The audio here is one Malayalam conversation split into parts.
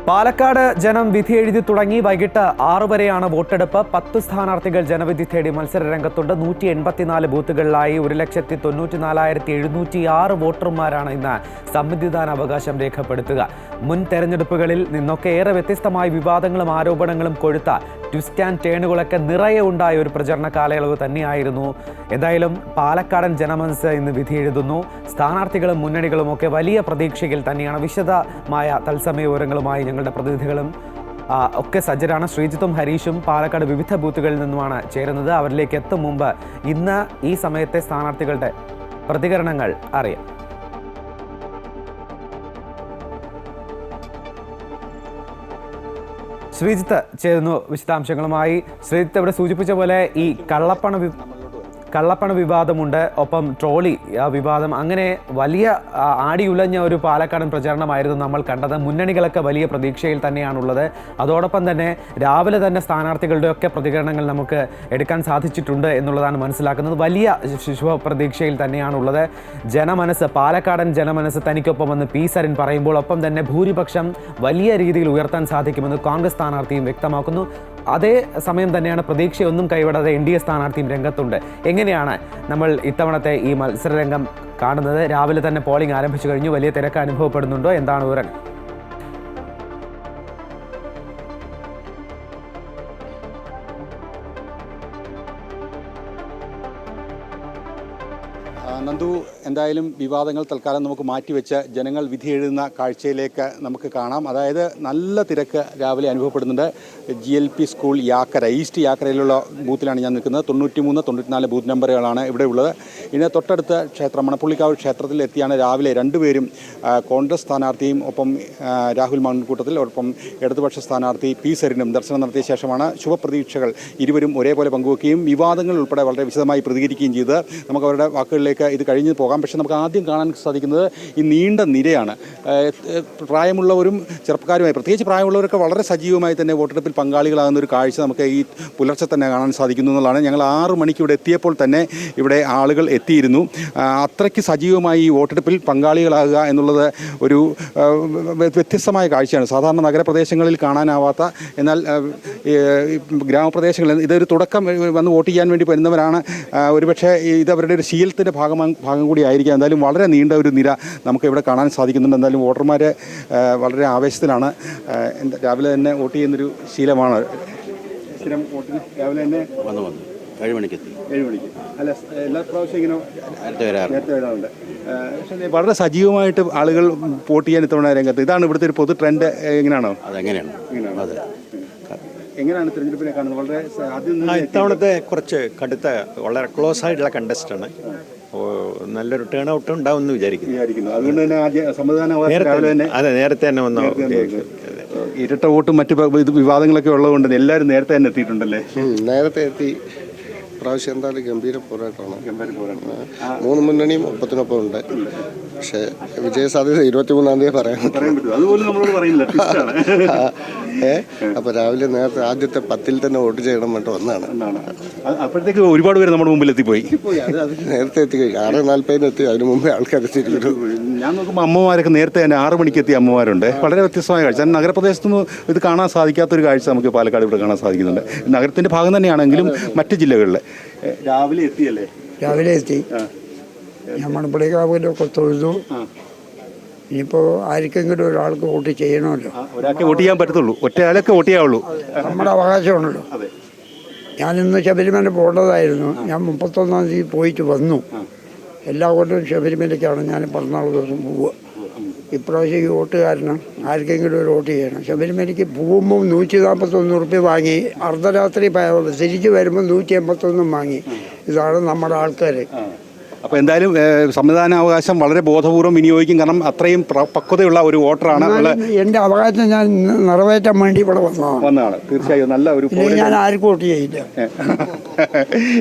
പാലക്കാട് ജനം വിധി എഴുതി തുടങ്ങി. വൈകിട്ട് 6 വരെയാണ് വോട്ടെടുപ്പ്. 10 സ്ഥാനാർത്ഥികൾ ജനവിധി തേടി മത്സര രംഗത്തുണ്ട്. 184 ബൂത്തുകളിലായി 1,94,706 വോട്ടർമാരാണ് ഇന്ന് സമ്മതിദാനാവകാശം രേഖപ്പെടുത്തുക. മുൻ തെരഞ്ഞെടുപ്പുകളിൽ നിന്നൊക്കെ ഏറെ വ്യത്യസ്തമായ വിവാദങ്ങളും ആരോപണങ്ങളും കൊഴുത്ത ട്വിസ്റ്റ് ആൻഡ് ടേണുകളൊക്കെ നിറയെ ഉണ്ടായ ഒരു പ്രചരണ കാലയളവ് തന്നെയായിരുന്നു. എന്തായാലും പാലക്കാടൻ ജനമനസ് ഇന്ന് വിധി എഴുതുന്നു. സ്ഥാനാർത്ഥികളും മുന്നണികളും ഒക്കെ വലിയ പ്രതീക്ഷയിൽ തന്നെയാണ്. വിശദമായ തത്സമയ വിവരങ്ങളുമായി ഞങ്ങളുടെ പ്രതിനിധികളും ഒക്കെ സജ്ജരാണ്. ശ്രീജിത്തും ഹരീഷും പാലക്കാട് വിവിധ ബൂത്തുകളിൽ നിന്നുമാണ് ചേരുന്നത്. അവരിലേക്ക് എത്തും മുമ്പ് ഇന്ന് ഈ സമയത്തെ സ്ഥാനാർത്ഥികളുടെ പ്രതികരണങ്ങൾ അറിയാം. ശ്രീജിത്ത് ചേരുന്നു വിശദാംശങ്ങളുമായി. ശ്രീജിത്ത് ഇവിടെ സൂചിപ്പിച്ച പോലെ ഈ കള്ളപ്പണ വിവാദമുണ്ട്, ഒപ്പം ട്രോളി വിവാദം, അങ്ങനെ വലിയ ആടിയുലഞ്ഞ ഒരു പാലക്കാടൻ പ്രചാരണമായിരുന്നു നമ്മൾ കണ്ടത്. മുന്നണികളൊക്കെ വലിയ പ്രതീക്ഷയിൽ തന്നെയാണുള്ളത്. അതോടൊപ്പം തന്നെ രാവിലെ തന്നെ സ്ഥാനാർത്ഥികളുടെയൊക്കെ പ്രതികരണങ്ങൾ നമുക്ക് എടുക്കാൻ സാധിച്ചിട്ടുണ്ട് എന്നുള്ളതാണ് മനസ്സിലാക്കുന്നത്. വലിയ ശുഭപ്രതീക്ഷയിൽ തന്നെയാണുള്ളത്. പാലക്കാടൻ ജനമനസ് തനിക്കൊപ്പം വന്ന് പി സരിൻ പറയുമ്പോൾ ഒപ്പം തന്നെ ഭൂരിപക്ഷം വലിയ രീതിയിൽ ഉയർത്താൻ സാധിക്കുമെന്ന് കോൺഗ്രസ് സ്ഥാനാർത്ഥിയും വ്യക്തമാക്കുന്നു. അതേ സമയം തന്നെയാണ് പ്രതീക്ഷയൊന്നും കൈവിടാതെ NDA സ്ഥാനാർത്ഥിയും രംഗത്തുണ്ട്. എങ്ങനെയാണ് നമ്മൾ ഇത്തവണത്തെ ഈ മത്സരരംഗം കാണുന്നത്? രാവിലെ തന്നെ പോളിംഗ് ആരംഭിച്ചു കഴിഞ്ഞു. വലിയ തിരക്ക് അനുഭവപ്പെടുന്നുണ്ടോ? എന്താണ് വിവരങ്ങൾ? നന്ദു, എന്തായാലും വിവാദങ്ങൾ തൽക്കാലം നമുക്ക് മാറ്റിവെച്ച് ജനങ്ങൾ വിധി എഴുതുന്ന കാഴ്ചയിലേക്ക് നമുക്ക് കാണാം. അതായത് നല്ല തിരക്ക് രാവിലെ അനുഭവപ്പെടുന്നുണ്ട്. GLP സ്കൂൾ യാക്കര, ഈസ്റ്റ് യാക്കരയിലുള്ള ബൂത്തിലാണ് ഞാൻ നിൽക്കുന്നത്. 93, 94 ബൂത്ത് നമ്പറുകളാണ് ഇവിടെ ഉള്ളത്. ഇതിന് തൊട്ടടുത്ത ക്ഷേത്രം മണപ്പുള്ളിക്കാവ് ക്ഷേത്രത്തിൽ എത്തിയാണ് രാവിലെ രണ്ടുപേരും, കോൺഗ്രസ് സ്ഥാനാർത്ഥിയും ഒപ്പം രാഹുൽ മാങ്കൂട്ടത്തിൽ ഒപ്പം ഇടതുപക്ഷ സ്ഥാനാർത്ഥി പി സരിനും ദർശനം നടത്തിയ ശേഷമാണ് ശുഭപ്രതീക്ഷകൾ ഇരുവരും ഒരേപോലെ പങ്കുവെക്കുകയും വിവാദങ്ങൾ ഉൾപ്പെടെ വളരെ വിശദമായി പ്രതികരിക്കുകയും ചെയ്ത് നമുക്ക് അവരുടെ വാക്കുകളിലേക്ക് ഇത് കഴിഞ്ഞ് പോകാം. പക്ഷേ നമുക്ക് ആദ്യം കാണാൻ സാധിക്കുന്നത് ഈ നീണ്ട നിരയാണ്. പ്രായമുള്ളവരും ചെറുപ്പക്കാരുമായി, പ്രത്യേകിച്ച് പ്രായമുള്ളവരൊക്കെ വളരെ സജീവമായി തന്നെ വോട്ടെടുപ്പിൽ പങ്കാളികളാകുന്ന ഒരു കാഴ്ച നമുക്ക് ഈ പുലർച്ചെ തന്നെ കാണാൻ സാധിക്കുന്നു എന്നുള്ളതാണ്. ഞങ്ങൾ 6 മണിക്ക് ഇവിടെ എത്തിയപ്പോൾ തന്നെ ഇവിടെ ആളുകൾ എത്തിയിരുന്നു. അത്രയ്ക്ക് സജീവമായി ഈ വോട്ടെടുപ്പിൽ പങ്കാളികളാകുക എന്നുള്ളത് ഒരു വ്യത്യസ്തമായ കാഴ്ചയാണ്. സാധാരണ നഗരപ്രദേശങ്ങളിൽ കാണാനാവാത്ത, എന്നാൽ ഗ്രാമപ്രദേശങ്ങളിൽ ഇതൊരു തുടക്കം വന്ന് വോട്ട് ചെയ്യാൻ വേണ്ടി വരുന്നവരാണ്. ഒരുപക്ഷെ ഇത് അവരുടെ ഒരു ശീലത്തിൻ്റെ ഭാഗം കൂടി ആയിരിക്കാം. എന്തായാലും വളരെ നീണ്ട ഒരു നിര നമുക്ക് ഇവിടെ കാണാൻ സാധിക്കുന്നുണ്ട്. എന്തായാലും വോട്ടർമാർ വളരെ ആവേശത്തിലാണ്. രാവിലെ തന്നെ വോട്ട് ചെയ്യുന്നൊരു ശീലമാണ്. സ്ഥിരം വോട്ടിന് രാവിലെ തന്നെ വന്ന് 7 മണിക്ക് അല്ല, എല്ലാ പ്രാവശ്യം ഇങ്ങനെ നേരത്തെ വരാറുണ്ട്. പക്ഷേ വളരെ സജീവമായിട്ട് ആളുകൾ വോട്ട് ചെയ്യാൻ ഇത്തവണ രംഗത്ത്. ഇതാണ് ഇവിടുത്തെ ഒരു പൊതു ട്രെൻഡ്. എങ്ങനെയാണോ? അതെങ്ങനെയാണ്? അതെ. എങ്ങനെയാണ് തിരഞ്ഞെടുപ്പിനെ കാണുന്നത്? വളരെ ഇത്തവണത്തെ കുറച്ച് കടുത്ത, വളരെ ക്ലോസ് ആയിട്ടുള്ള കണ്ടസ്റ്റാണ്. നല്ലൊരു ടേൺ ഔട്ട് ഉണ്ടാവും എന്ന് വിചാരിക്കുന്നു. അതുകൊണ്ട് തന്നെ നേരത്തെ തന്നെ വന്നു. ഇരട്ട വോട്ടും മറ്റു വിവാദങ്ങളൊക്കെ ഉള്ളതുകൊണ്ട് എല്ലാവരും നേരത്തെ തന്നെ എത്തിയിട്ടുണ്ടല്ലേ? നേരത്തെ എത്തി. പ്രാവശ്യം എന്തായാലും ഗംഭീര പോരാട്ടമാണ്. 3 മുന്നണിയും ഒപ്പത്തിനൊപ്പം ഉണ്ട്. പക്ഷേ വിജയസാധ്യത 23-ാം തീയതി പറയാൻ അപ്പോൾ രാവിലെ നേരത്തെ ആദ്യത്തെ 10-ൽ തന്നെ വോട്ട് ചെയ്യണം വേണ്ടി വന്നതാണ്. അപ്പോഴത്തേക്ക് ഒരുപാട് പേര് നമ്മുടെ മുമ്പിൽ എത്തിപ്പോയി. നേരത്തെ എത്തിക്കഴിഞ്ഞു. 6:40 എത്തി. അതിന് മുമ്പേ ആൾക്കാർ എത്തിയിരിക്കുന്നു. ഞാൻ നോക്കുമ്പോൾ അമ്മമാരൊക്കെ നേരത്തെ തന്നെ 6 മണിക്ക് എത്തിയ അമ്മമാരുണ്ട്. വളരെ വ്യത്യസ്തമായ കാഴ്ച. നഗരപ്രദേശത്തുനിന്ന് ഇത് കാണാൻ സാധിക്കാത്തൊരു കാഴ്ച നമുക്ക് പാലക്കാട് ഇവിടെ കാണാൻ സാധിക്കുന്നുണ്ട്. നഗരത്തിൻ്റെ ഭാഗം തന്നെയാണെങ്കിലും മറ്റ് ജില്ലകളിൽ രാവിലെ എത്തിയല്ലേ? രാവിലെ എത്തി. ഞാൻ മണപ്പുള്ളിക്കാവിലൊക്കെ തൊഴുതു. ഇനിയിപ്പോൾ ആർക്കെങ്കിലും ഒരാൾക്ക് വോട്ട് ചെയ്യണമല്ലോ. ഒരാൾക്ക് വോട്ട് ചെയ്യാൻ പറ്റത്തുള്ളൂ. ഒറ്റയാളൊക്കെ വോട്ട് ചെയ്യാവുള്ളൂ. നമ്മുടെ അവകാശമാണല്ലോ. ഞാനിന്ന് ശബരിമല പോകേണ്ടതായിരുന്നു. ഞാൻ 31-ാം തീയതി പോയിട്ട് വന്നു. എല്ലാ കൊല്ലവും ശബരിമലയ്ക്കാണ് ഞാൻ പിറന്നാൾ ദിവസം പോവുക. ഇപ്രാവശ്യം ഈ വോട്ടുകാരന് ആർക്കെങ്കിലും ഒരു വോട്ട് ചെയ്യണം. ശബരിമലയ്ക്ക് പോകുമ്പോൾ 141 റുപ്യ വാങ്ങി, അർദ്ധരാത്രി തിരിച്ച് വരുമ്പോൾ 181 വാങ്ങി. ഇതാണ് നമ്മുടെ ആൾക്കാർ. അപ്പോൾ എന്തായാലും സമ്മതിദാനാവകാശം വളരെ ബോധപൂർവ്വം വിനിയോഗിക്കും. കാരണം അത്രയും പക്വതയുള്ള ഒരു വോട്ടറാണ്. എൻ്റെ അവകാശം ഞാൻ നിറവേറ്റാൻ വേണ്ടി ഇവിടെ വന്നതാണ്. തീർച്ചയായും നല്ല ഒരു ഞാൻ ആർക്കും വോട്ട് ചെയ്യില്ല.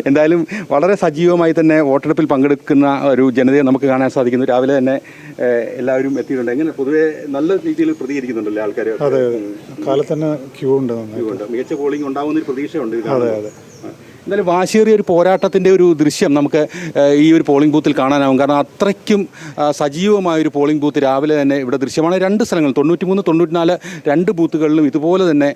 എന്തായാലും വളരെ സജീവമായി തന്നെ വോട്ടെടുപ്പിൽ പങ്കെടുക്കുന്ന ഒരു ജനതയെ നമുക്ക് കാണാൻ സാധിക്കുന്നു. രാവിലെ തന്നെ എല്ലാവരും എത്തിയിട്ടുണ്ട്. എങ്ങനെ പൊതുവെ നല്ല രീതിയിൽ പ്രതികരിക്കുന്നുണ്ടല്ലേ ആൾക്കാർ? അതെ, കാലത്ത് തന്നെ ക്യൂ ഉണ്ട്. മികച്ച പോളിംഗ് ഉണ്ടാവുന്നൊരു പ്രതീക്ഷയുണ്ട്. എന്തായാലും വാശിയേറിയ ഒരു പോരാട്ടത്തിൻ്റെ ഒരു ദൃശ്യം നമുക്ക് ഈ ഒരു പോളിംഗ് ബൂത്തിൽ കാണാനാവും. കാരണം അത്രയ്ക്കും സജീവമായൊരു പോളിംഗ് ബൂത്ത് രാവിലെ തന്നെ ഇവിടെ ദൃശ്യമാണ്. 2 സ്ഥലങ്ങൾ 93, 94 2 ബൂത്തുകളിലും ഇതുപോലെ തന്നെ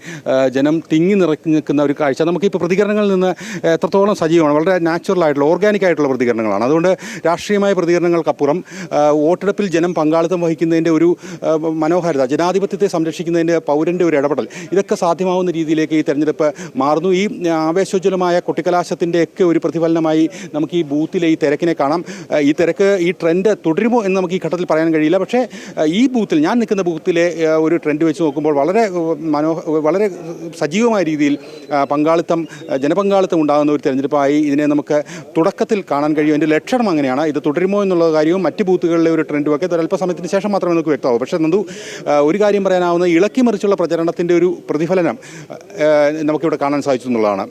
ജനം തിങ്ങി നിൽക്കുന്ന ഒരു കാഴ്ച. നമുക്കിപ്പോൾ പ്രതികരണങ്ങളിൽ നിന്ന് എത്രത്തോളം സജീവമാണ്, വളരെ നാച്ചുറൽ ആയിട്ടുള്ള ഓർഗാനിക് ആയിട്ടുള്ള പ്രതികരണങ്ങളാണ്. അതുകൊണ്ട് രാഷ്ട്രീയമായ പ്രതികരണങ്ങൾക്കപ്പുറം വോട്ടെടുപ്പിൽ ജനം പങ്കാളിത്തം വഹിക്കുന്നതിൻ്റെ ഒരു മനോഹാരിത, ജനാധിപത്യത്തെ സംരക്ഷിക്കുന്നതിൻ്റെ പൗരൻ്റെ ഒരു ഇടപെടൽ, ഇതൊക്കെ സാധ്യമാവുന്ന രീതിയിലേക്ക് ഈ തെരഞ്ഞെടുപ്പ് മാറുന്നു. ഈ ആവേശോജ്വലമായ കൊട്ടിക്കലാശത്തിൻ്റെയൊക്കെ ഒരു പ്രതിഫലനമായി നമുക്ക് ഈ ബൂത്തിലെ ഈ തിരക്കിനെ കാണാം. ഈ ട്രെൻഡ് തുടരുമോ എന്ന് നമുക്ക് ഈ ഘട്ടത്തിൽ പറയാൻ കഴിയില്ല. പക്ഷേ ഈ ബൂത്തിൽ, ഞാൻ നിൽക്കുന്ന ബൂത്തിലെ ഒരു ട്രെൻഡ് വെച്ച് നോക്കുമ്പോൾ വളരെ സജീവമായ രീതിയിൽ ജനപങ്കാളിത്തം ഉണ്ടാകുന്ന ഒരു തെരഞ്ഞെടുപ്പായി ഇതിനെ നമുക്ക് തുടക്കത്തിൽ കാണാൻ കഴിയും. എൻ്റെ ലക്ഷണം അങ്ങനെയാണ്. ഇത് തുടരുമോ എന്നുള്ള കാര്യവും മറ്റ് ബൂത്തുകളിലെ ഒരു ട്രെൻഡുമൊക്കെ അല്പസമയത്തിന് ശേഷം മാത്രമേ നമുക്ക് വ്യക്തമാവും. പക്ഷേ നന്ദു, ഒരു കാര്യം പറയാനാവുന്ന, ഇളക്കി മറിച്ചുള്ള പ്രചരണത്തിൻ്റെ ഒരു പ്രതിഫലനം നമുക്കിവിടെ കാണാൻ സാധിച്ചു എന്നുള്ളതാണ്.